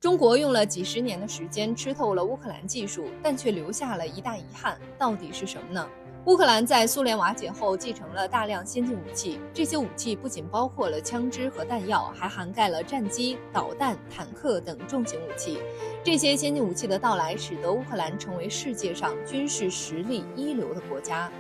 中国用了几十年的时间吃透了乌克兰技术，但却留下了一大遗憾，到底是什么呢？乌克兰在苏联瓦解后继承了大量先进武器，这些武器不仅包括了枪支和弹药，还涵盖了战机、导弹、坦克等重型武器。这些先进武器的到来，使得乌克兰成为世界上军事实力一流的国家。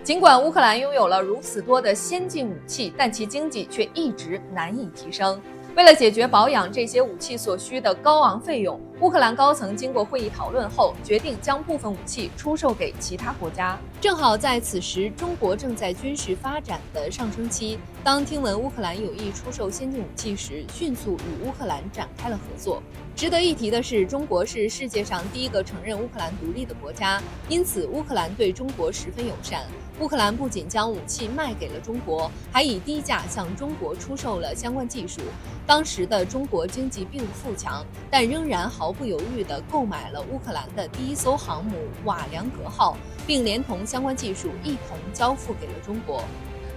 尽管乌克兰拥有了如此多的先进武器，但其经济却一直难以提升。为了解决保养这些武器所需的高昂费用，乌克兰高层经过会议讨论后，决定将部分武器出售给其他国家。正好在此时，中国正在军事发展的上升期。当听闻乌克兰有意出售先进武器时，迅速与乌克兰展开了合作。值得一提的是，中国是世界上第一个承认乌克兰独立的国家，因此乌克兰对中国十分友善。乌克兰不仅将武器卖给了中国，还以低价向中国出售了相关技术。当时的中国经济并不富强，但仍然毫不犹豫地购买了乌克兰的第一艘航母瓦良格号，并连同相关技术一同交付给了中国。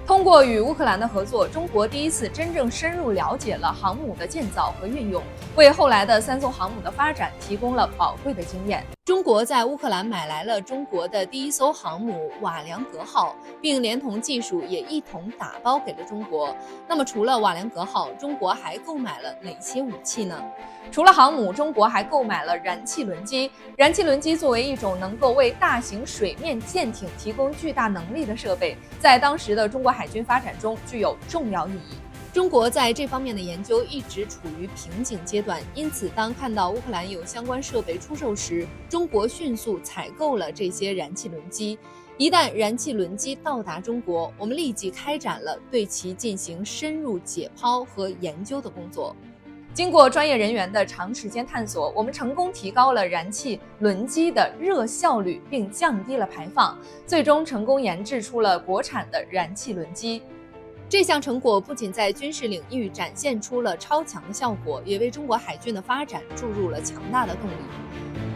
通过与乌克兰的合作，中国第一次真正深入了解了航母的建造和运用，为后来的3艘航母的发展提供了宝贵的经验。中国在乌克兰买来了中国的第一艘航母瓦良格号，并连同技术也一同打包给了中国。那么除了瓦良格号，中国还购买了哪些武器呢？除了航母，中国还购买了燃气轮机。燃气轮机作为一种能够为大型水面舰艇提供巨大能力的设备，在当时的中国海军发展中具有重要意义。中国在这方面的研究一直处于瓶颈阶段，因此当看到乌克兰有相关设备出售时，中国迅速采购了这些燃气轮机。一旦燃气轮机到达中国，我们立即开展了对其进行深入解剖和研究的工作。经过专业人员的长时间探索，我们成功提高了燃气轮机的热效率，并降低了排放，最终成功研制出了国产的燃气轮机。这项成果不仅在军事领域展现出了超强的效果，也为中国海军的发展注入了强大的动力。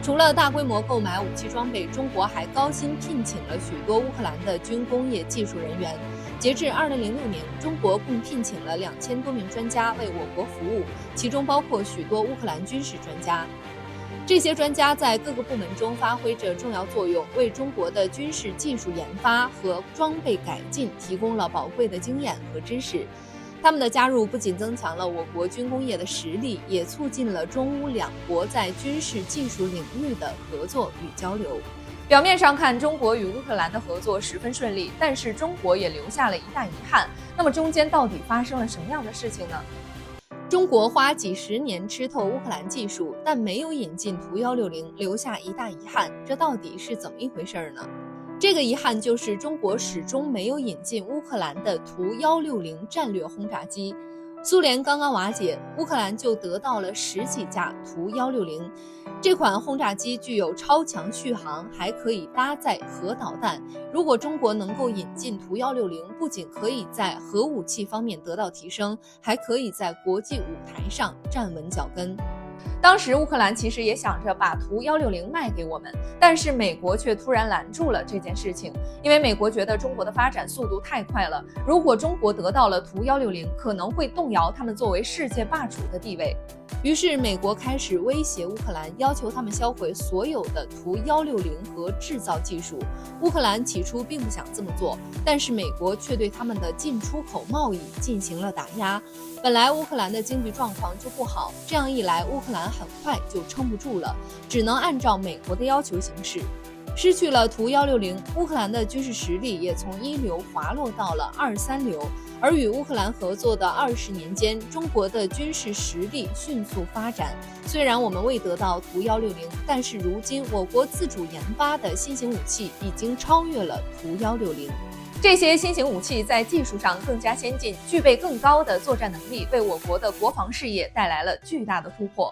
除了大规模购买武器装备，中国还高薪聘请了许多乌克兰的军工业技术人员。截至2006年，中国共聘请了2000多名专家为我国服务，其中包括许多乌克兰军事专家。这些专家在各个部门中发挥着重要作用，为中国的军事技术研发和装备改进提供了宝贵的经验和知识。他们的加入不仅增强了我国军工业的实力，也促进了中乌两国在军事技术领域的合作与交流。表面上看，中国与乌克兰的合作十分顺利，但是中国也留下了一大遗憾。那么中间到底发生了什么样的事情呢？中国花几十年吃透乌克兰技术，但没有引进图160，留下一大遗憾，这到底是怎么一回事呢？这个遗憾就是中国始终没有引进乌克兰的图160战略轰炸机。苏联刚刚瓦解，乌克兰就得到了10几架图160。这款轰炸机具有超强续航，还可以搭载核导弹。如果中国能够引进图160，不仅可以在核武器方面得到提升，还可以在国际舞台上站稳脚跟。当时乌克兰其实也想着把图160卖给我们，但是美国却突然拦住了这件事情，因为美国觉得中国的发展速度太快了，如果中国得到了图160，可能会动摇他们作为世界霸主的地位。于是美国开始威胁乌克兰，要求他们销毁所有的图160和制造技术。乌克兰起初并不想这么做，但是美国却对他们的进出口贸易进行了打压。本来乌克兰的经济状况就不好，这样一来乌克兰很快就撑不住了，只能按照美国的要求行事。失去了图160，乌克兰的军事实力也从一流滑落到了2、3流。而与乌克兰合作的20年间，中国的军事实力迅速发展。虽然我们未得到图160，但是如今我国自主研发的新型武器已经超越了图160。这些新型武器在技术上更加先进，具备更高的作战能力，为我国的国防事业带来了巨大的突破。